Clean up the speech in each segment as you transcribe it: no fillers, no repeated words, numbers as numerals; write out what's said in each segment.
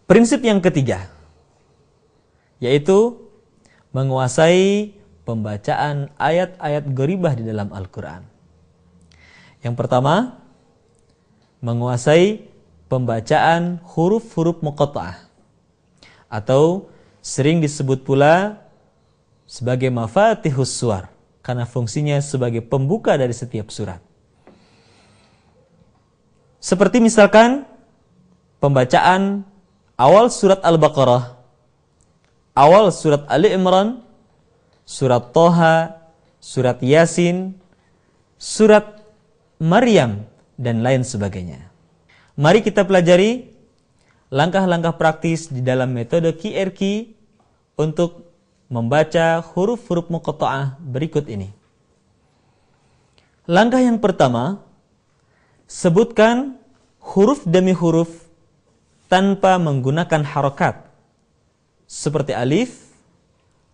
Prinsip yang ketiga, yaitu menguasai pembacaan ayat-ayat gharibah di dalam Al-Quran. Yang pertama, menguasai pembacaan huruf-huruf muqatta'ah, atau sering disebut pula sebagai mafatihus suwar, karena fungsinya sebagai pembuka dari setiap surat. Seperti misalkan pembacaan awal surat Al-Baqarah, awal surat Ali Imran, surat Toha, surat Yasin, surat Maryam, dan lain sebagainya. Mari kita pelajari langkah-langkah praktis di dalam metode QRQ untuk membaca huruf-huruf muqatta'ah berikut ini. Langkah yang pertama, sebutkan huruf demi huruf tanpa menggunakan harokat, seperti alif,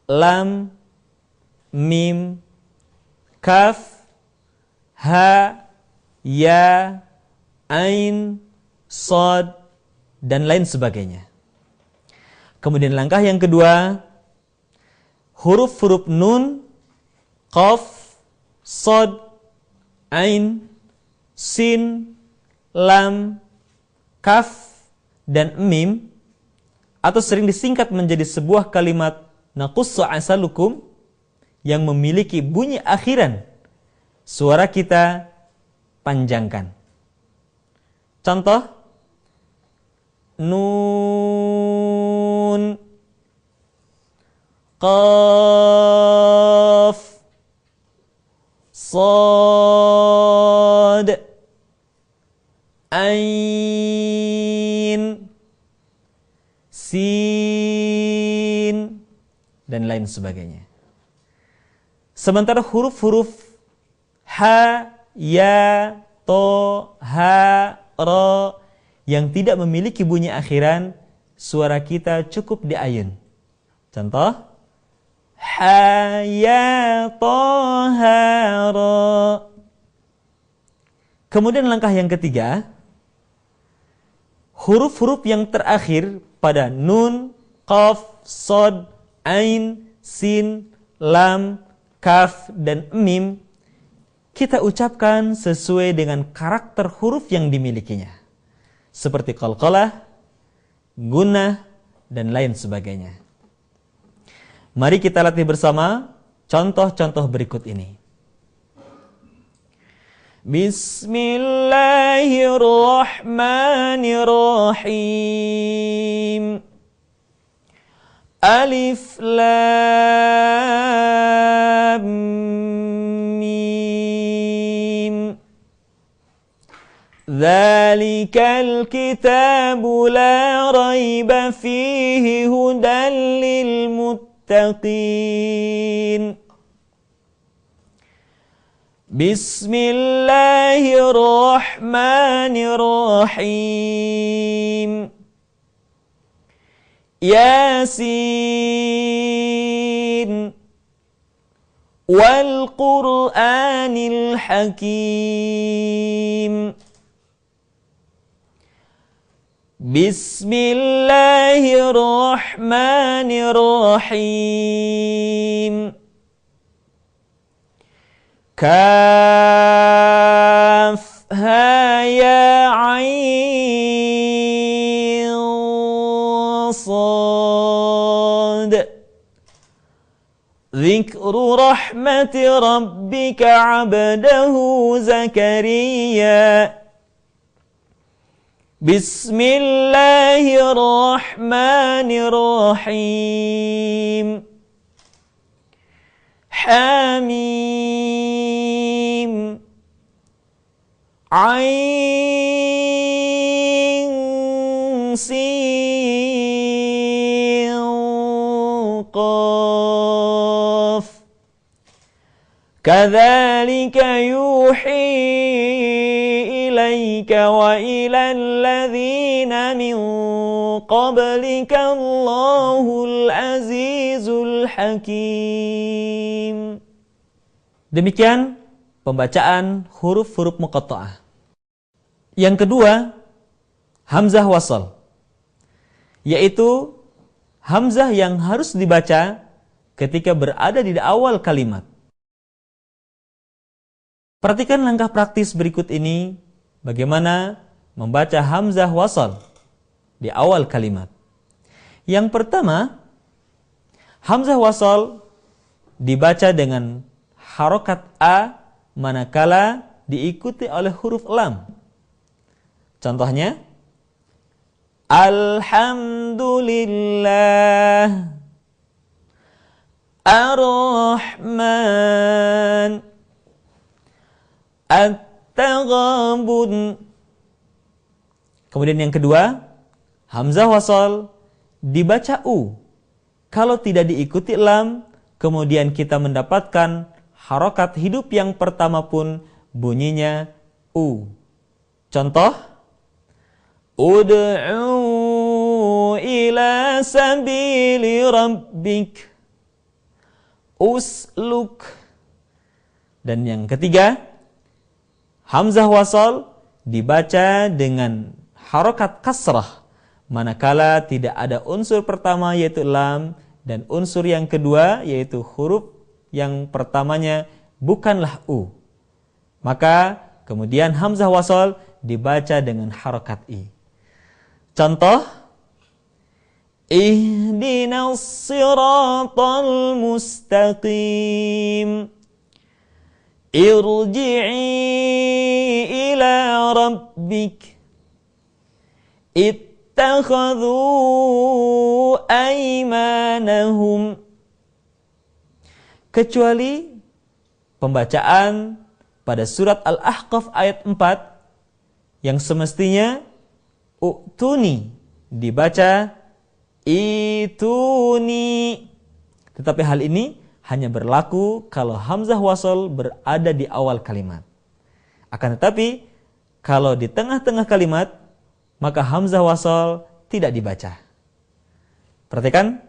lam, mim, kaf, ha, ya, ain, shad, dan lain sebagainya. Kemudian langkah yang kedua, huruf-huruf nun, qaf, shad, ain, sin, lam, kaf, dan mim, atau sering disingkat menjadi sebuah kalimat naqussu asalukum yang memiliki bunyi akhiran. Suara kita panjangkan. Contoh, nun, qaf, sad, ain, sin, dan lain sebagainya. Sementara huruf-huruf ha, ya, to, ha, ro yang tidak memiliki bunyi akhiran, suara kita cukup diayun. Contoh, ha, ya, to, ha, ro. Kemudian langkah yang ketiga, huruf-huruf yang terakhir pada nun, qaf, shad, ain, sin, lam, kaf, dan mim kita ucapkan sesuai dengan karakter huruf yang dimilikinya, seperti qalqalah, gunnah, dan lain sebagainya. Mari kita latih bersama contoh-contoh berikut ini. Bismillahirrahmanirrahim. Alif lam mim. Dzalikal kitabu la raiba fihi hudan lil muttaqin. Bismillahirrahmanirrahim. Yasin wal Qur'anil Hakim. Bismillahirrahmanirrahim. Kaf, ha, ya, ain, sad. Dzikru rahmati rabbika 'abdahu Zakariya. Bismillahirrahmanirrahim. Hamim, ain, sin, qaf. Kadzalika yuhi ilaika wa ilal ladzina min qablika Allahul Azizul Hakim. Demikian pembacaan huruf-huruf muqatta'ah. Yang kedua, hamzah wasal. yaitu hamzah yang harus dibaca ketika berada di awal kalimat. Perhatikan langkah praktis berikut ini, bagaimana membaca hamzah wasal di awal kalimat. Yang pertama, hamzah wasal dibaca dengan harokat a manakala diikuti oleh huruf lam. Contohnya, Alhamdulillah, Ar-Rahman, At-Taghabun. Kemudian yang kedua, hamzah wasal dibaca u. Kalau tidak diikuti lam, kemudian kita mendapatkan harokat hidup yang pertama pun bunyinya u. Contoh, Ud'u ila sabili rabbik, usluk. Dan yang ketiga, hamzah wasal dibaca dengan harokat kasrah manakala tidak ada unsur pertama yaitu lam dan unsur yang kedua yaitu huruf yang pertamanya bukanlah u. Maka kemudian hamzah wasal dibaca dengan harokat i. Contoh, Ihdinas siratal mustaqim, Irji'i ila rabbik, Ittakhadhu aymanahum. Kecuali pembacaan pada surat Al-Ahqaf ayat 4 yang semestinya u'tuni dibaca ituni. Tetapi hal ini hanya berlaku kalau hamzah wasal berada di awal kalimat. Akan tetapi kalau di tengah-tengah kalimat maka hamzah wasal tidak dibaca. Perhatikan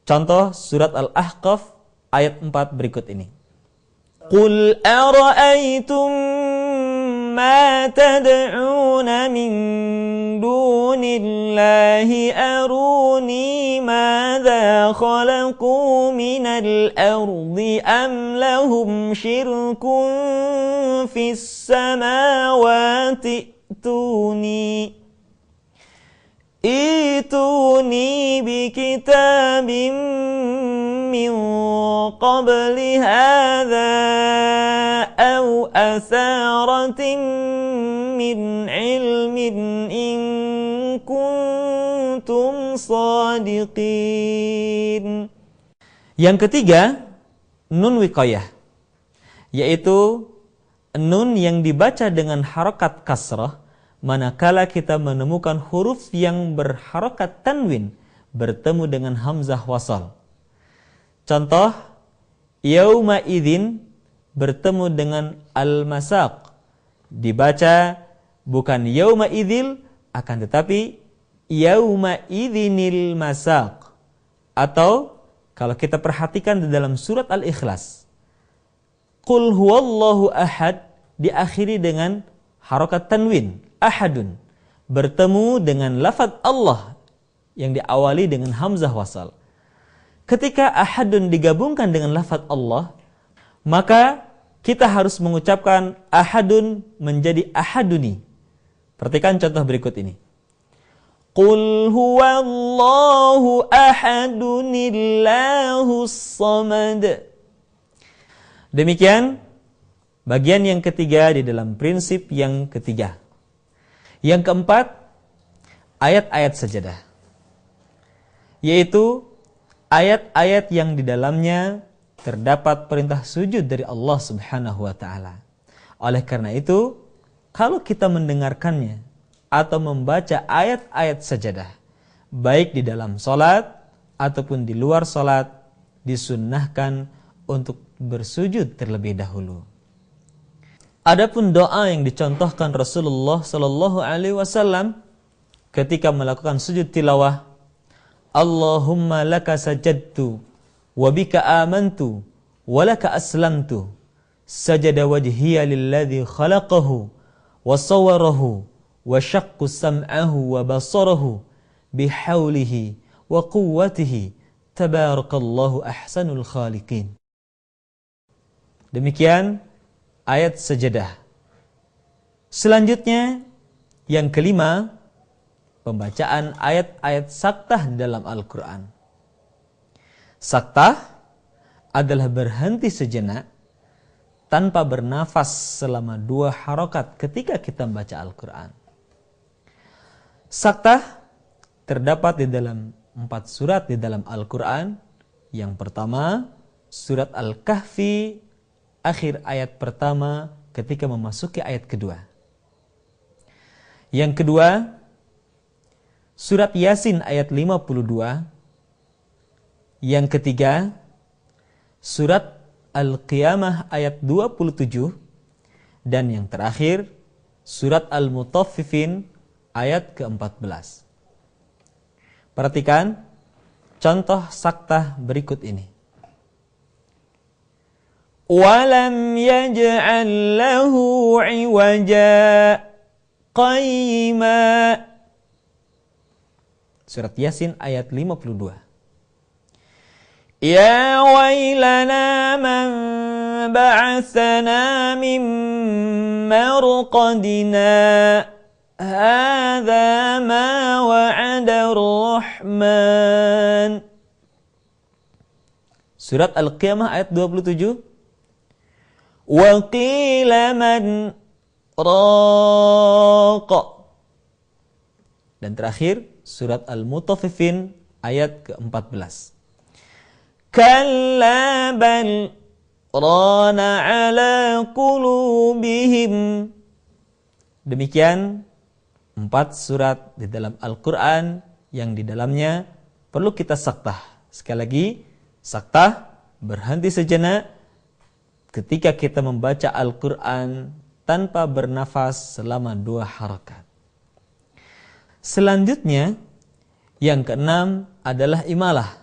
contoh surat Al-Ahqaf ayat 4 berikut ini. Qul ara'aytum ma tad'una min dunillahi aruni madza khalaqu minal ardi am lahum syirkun fis samawati ituni bikitabim min qabli hadha aw atharatin min ilmin in kuntum sadiqin. Yang ketiga, nun wiqayah, yaitu nun yang dibaca dengan harokat kasrah manakala kita menemukan huruf yang berharokat tanwin bertemu dengan hamzah wasal. Contoh, yauma idzin bertemu dengan al-masaq, dibaca bukan yauma idzil akan tetapi yauma idzinil masaq. Atau kalau kita perhatikan di dalam surat Al-Ikhlas, Qul huwallahu ahad diakhiri dengan harokat tanwin, ahadun, bertemu dengan lafaz Allah yang diawali dengan hamzah wasal. Ketika ahadun digabungkan dengan lafaz Allah, maka kita harus mengucapkan ahadun menjadi ahaduni. Perhatikan contoh berikut ini. Qul huwallahu ahadunillahus samad. Demikian bagian yang ketiga di dalam prinsip yang ketiga. Yang keempat, ayat-ayat sajadah, yaitu ayat-ayat yang di dalamnya terdapat perintah sujud dari Allah Subhanahu wa taala. Oleh karena itu, kalau kita mendengarkannya atau membaca ayat-ayat sajadah, baik di dalam salat ataupun di luar salat, disunnahkan untuk bersujud terlebih dahulu. Adapun doa yang dicontohkan Rasulullah sallallahu alaihi wasallam ketika melakukan sujud tilawah, Allahumma laka sajadtu wa bika amantu wa laka aslamtu sajada wajhiya lilladzi khalaqahu wa sawwarahu wa syaqqa sam'ahu wa basarahu bihaulihi wa quwwatihi tabarakallahu ahsanul khaliqin. Demikian ayat sajadah. Selanjutnya yang kelima, pembacaan ayat-ayat saktah dalam Al-Quran. Saktah adalah berhenti sejenak tanpa bernafas selama 2 harokat ketika kita membaca Al-Quran. Saktah terdapat di dalam 4 surat di dalam Al-Quran. Yang pertama, surat Al-Kahfi, akhir ayat pertama ketika memasuki ayat kedua. Yang kedua, surat Yasin ayat 52. Yang ketiga, surat Al-Qiyamah ayat 27. Dan yang terakhir, surat Al-Mutaffifin ayat ke-14. Perhatikan contoh saktah berikut ini. Walam yaj'al lahu 'iwaja qayyima. Surat Yasin ayat 52. Ya wailana man ba'athana min marqadina hadza ma wa'ada ar-rahman. Surat Al-Qiyamah ayat 27. Wa qila man raqa. Dan terakhir surat Al-Mutaffifin ayat ke-14. Kalla bal rana ala qulubihim. Demikian 4 surat di dalam Al-Quran yang di dalamnya perlu kita saktah. Sekali lagi, saktah berhenti sejenak ketika kita membaca Al-Quran tanpa bernafas selama 2 harakat. Selanjutnya, yang keenam adalah imalah.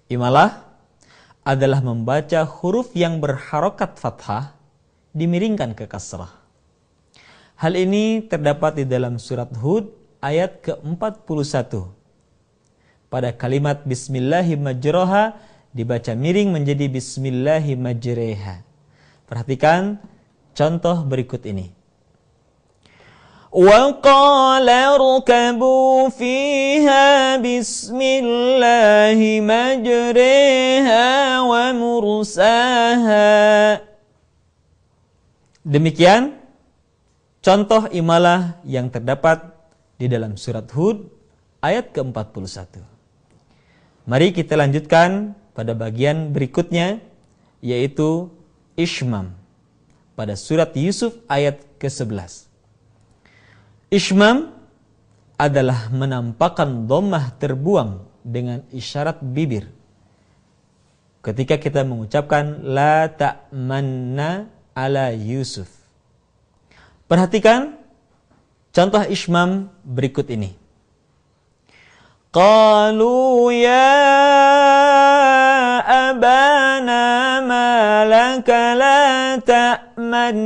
Imalah adalah membaca huruf yang berharokat fathah dimiringkan ke kasrah. Hal ini terdapat di dalam surat Hud ayat ke-41. Pada kalimat Bismillahirrahmanirrahim dibaca miring menjadi Bismillahirrahmanirrahim. Perhatikan contoh berikut ini. وَقَالَ ارْكَبُوا فِيهَا بِسْمِ اللَّهِ مَجْرَاهَا وَمُرْسَاهَا. Demikian contoh imalah yang terdapat di dalam surat Hud ayat ke-41. Mari kita lanjutkan pada bagian berikutnya, yaitu Ishmam pada surat Yusuf ayat ke-11. Ishmam adalah menampakkan dhammah terbuang dengan isyarat bibir ketika kita mengucapkan la ta'manna ala Yusuf. Perhatikan contoh ishmam berikut ini. Qalu ya abana ma laka la ta'manna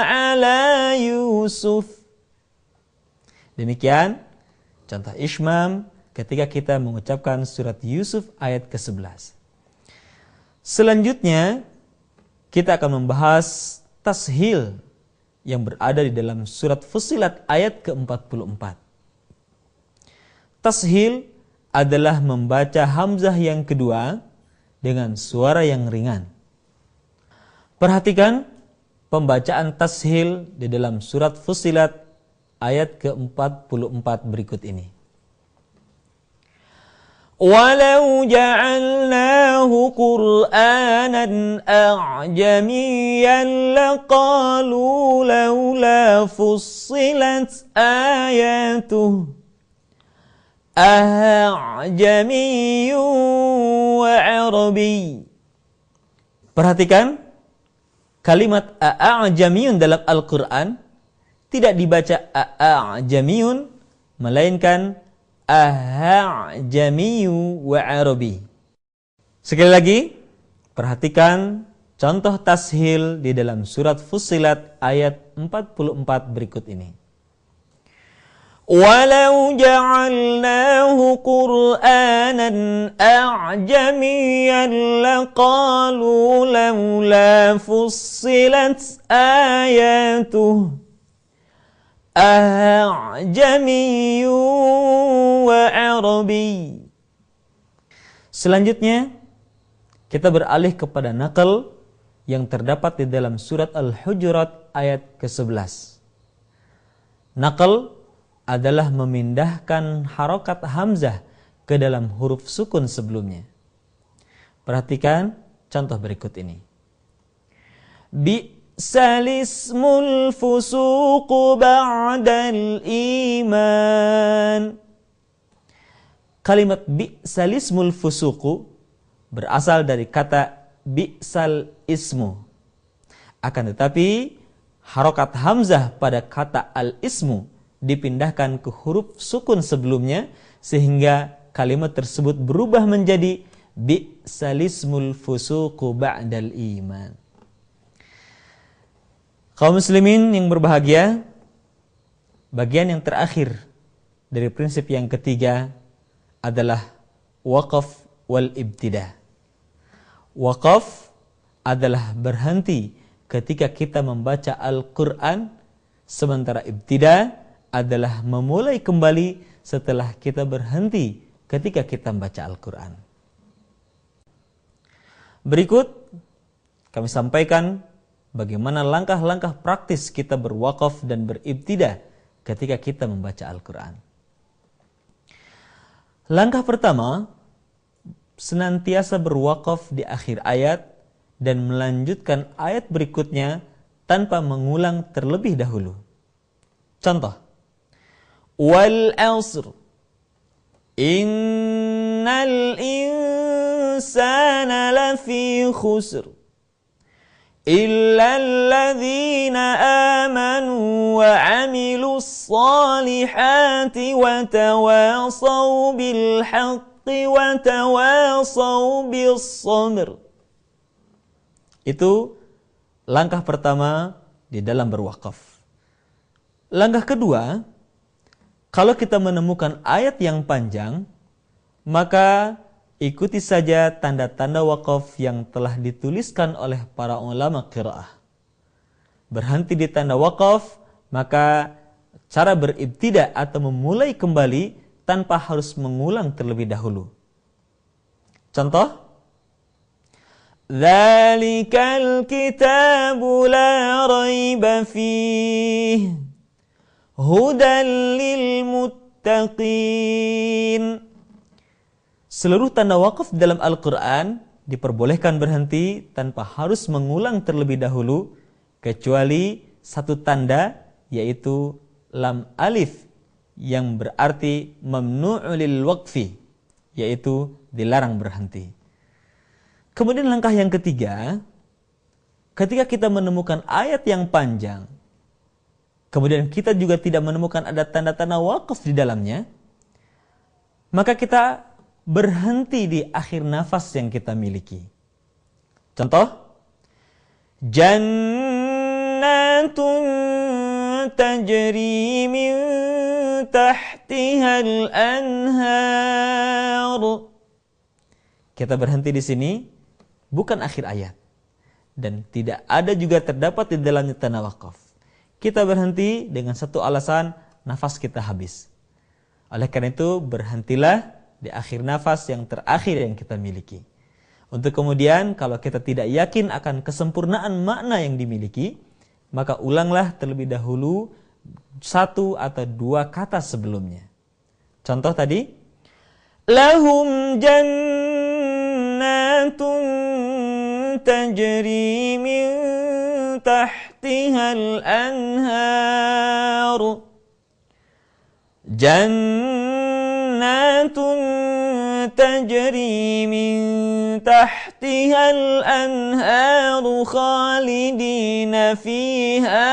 ala Yusuf. Demikian contoh ishmam ketika kita mengucapkan surat Yusuf ayat ke-11. Selanjutnya kita akan membahas tashil yang berada di dalam surat Fussilat ayat ke-44. Tashil adalah membaca hamzah yang kedua dengan suara yang ringan. Perhatikan pembacaan tashil di dalam surat Fussilat ayat ke-44 berikut ini. Walau ja'alnahu Qur'anan a'jamiyyan laqalu laula fussilat ayatuh a'jamiyyun wa 'arabiy. Perhatikan kalimat a'jamiyun dalam Al-Quran tidak dibaca a'jamiyun, melainkan a'jamiyu wa arabi. Sekali lagi, perhatikan contoh tashil di dalam surat Fussilat ayat 44 berikut ini. Walau ja'alnahu Qur'anan a'jamiyyan laqalu laula fussilat ayatuh a'jamiyyun wa arabi. Selanjutnya kita beralih kepada naqal yang terdapat di dalam surat Al-Hujurat ayat ke-11. Naqal adalah memindahkan harokat hamzah ke dalam huruf sukun sebelumnya. Perhatikan contoh berikut ini. Bi'sal ismul fusuqu ba'dal iman. Kalimat bi'sal ismul fusuqu berasal dari kata bi'sal ismu. Akan tetapi harokat hamzah pada kata al-ismu dipindahkan ke huruf sukun sebelumnya sehingga kalimat tersebut berubah menjadi bi'salismul fusuqu ba'dal iman. Kaum muslimin yang berbahagia, bagian yang terakhir dari prinsip yang ketiga adalah waqaf wal ibtida. Waqaf adalah berhenti ketika kita membaca Al-Quran, sementara ibtida adalah memulai kembali setelah kita berhenti ketika kita membaca Al-Quran. Berikut kami sampaikan bagaimana langkah-langkah praktis kita berwakaf dan beribtidah ketika kita membaca Al-Quran. Langkah pertama, senantiasa berwakaf di akhir ayat dan melanjutkan ayat berikutnya tanpa mengulang terlebih dahulu. Contoh, wal asr innal insana lafi khusr illa alladhina amanu wa amilus salihati wa tawasaw bil haqqi wa tawasaw bis sabr. Itu langkah pertama di dalam berwakaf. Langkah kedua, kalau kita menemukan ayat yang panjang, maka ikuti saja tanda-tanda wakaf yang telah dituliskan oleh para ulama qiraah. Berhenti di tanda wakaf, maka cara beribtidah atau memulai kembali tanpa harus mengulang terlebih dahulu. Contoh, dzalikal kitabu la raiba fihi hudan lil muttaqin. Seluruh tanda wakaf dalam Al-Quran diperbolehkan berhenti tanpa harus mengulang terlebih dahulu, kecuali satu tanda, yaitu lam alif yang berarti mamnu'u lil waqfi, yaitu dilarang berhenti. Kemudian langkah yang ketiga, ketika kita menemukan ayat yang panjang, kemudian kita juga tidak menemukan ada tanda-tanda wakaf di dalamnya, maka kita berhenti di akhir nafas yang kita miliki. Contoh, jannatun tajri min tahtihal anhar. Kita berhenti di sini, bukan akhir ayat. Dan tidak ada juga terdapat di dalamnya tanda wakaf. Kita berhenti dengan satu alasan, nafas kita habis. Oleh karena itu, berhentilah di akhir nafas yang terakhir yang kita miliki. Untuk kemudian, kalau kita tidak yakin akan kesempurnaan makna yang dimiliki, maka ulanglah terlebih dahulu satu atau dua kata sebelumnya. Contoh tadi, lahum jannatun tajri min tahtihal anhar. Jannatun tajri min tahtihal anhar khalidina fiha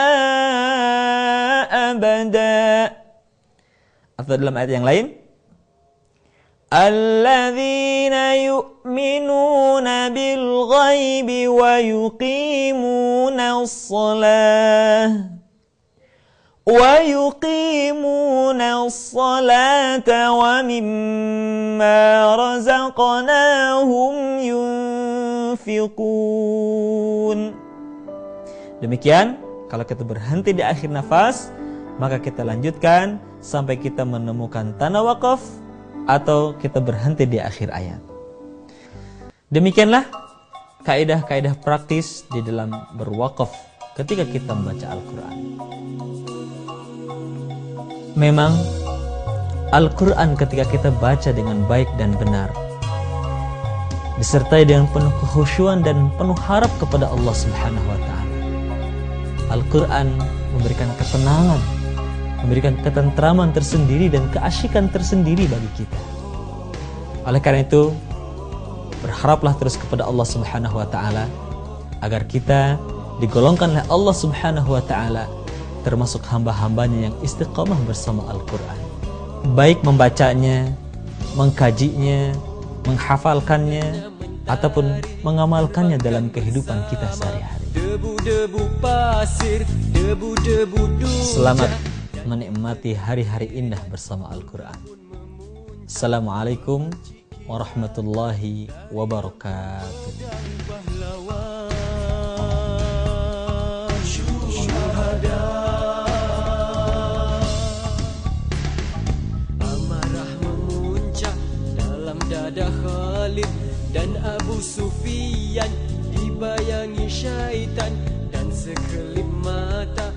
abada. Atau dalam ayat yang lain, alladzina yu'minuna bil ghaibi wa yuqimuna as-salah الصلاة ومما رزقناهم ينفقون. Demikian, kalau kita berhenti di akhir nafas, maka kita lanjutkan sampai kita menemukan tanah wakaf atau kita berhenti di akhir ayat. Demikianlah kaidah-kaidah praktis di dalam berwakaf ketika kita membaca Al-Quran. Memang Al-Quran ketika kita baca dengan baik dan benar, disertai dengan penuh kekhusyuan dan penuh harap kepada Allah Subhanahu wa Ta'ala, Al-Quran memberikan ketenangan, memberikan ketentraman tersendiri dan keasyikan tersendiri bagi kita. Oleh karena itu, berharaplah terus kepada Allah Subhanahu wa Ta'ala agar kita digolongkan oleh Allah Subhanahu wa Ta'ala termasuk hamba-hambanya yang istiqamah bersama Al-Quran, baik membacanya, mengkajinya, menghafalkannya, ataupun mengamalkannya dalam kehidupan kita sehari-hari. Selamat menikmati hari-hari indah bersama Al-Quran. Assalamualaikum warahmatullahi wabarakatuh. Amarah memuncak dalam dada Khalid dan Abu Sufyan, dibayangi syaitan dan sekelip mata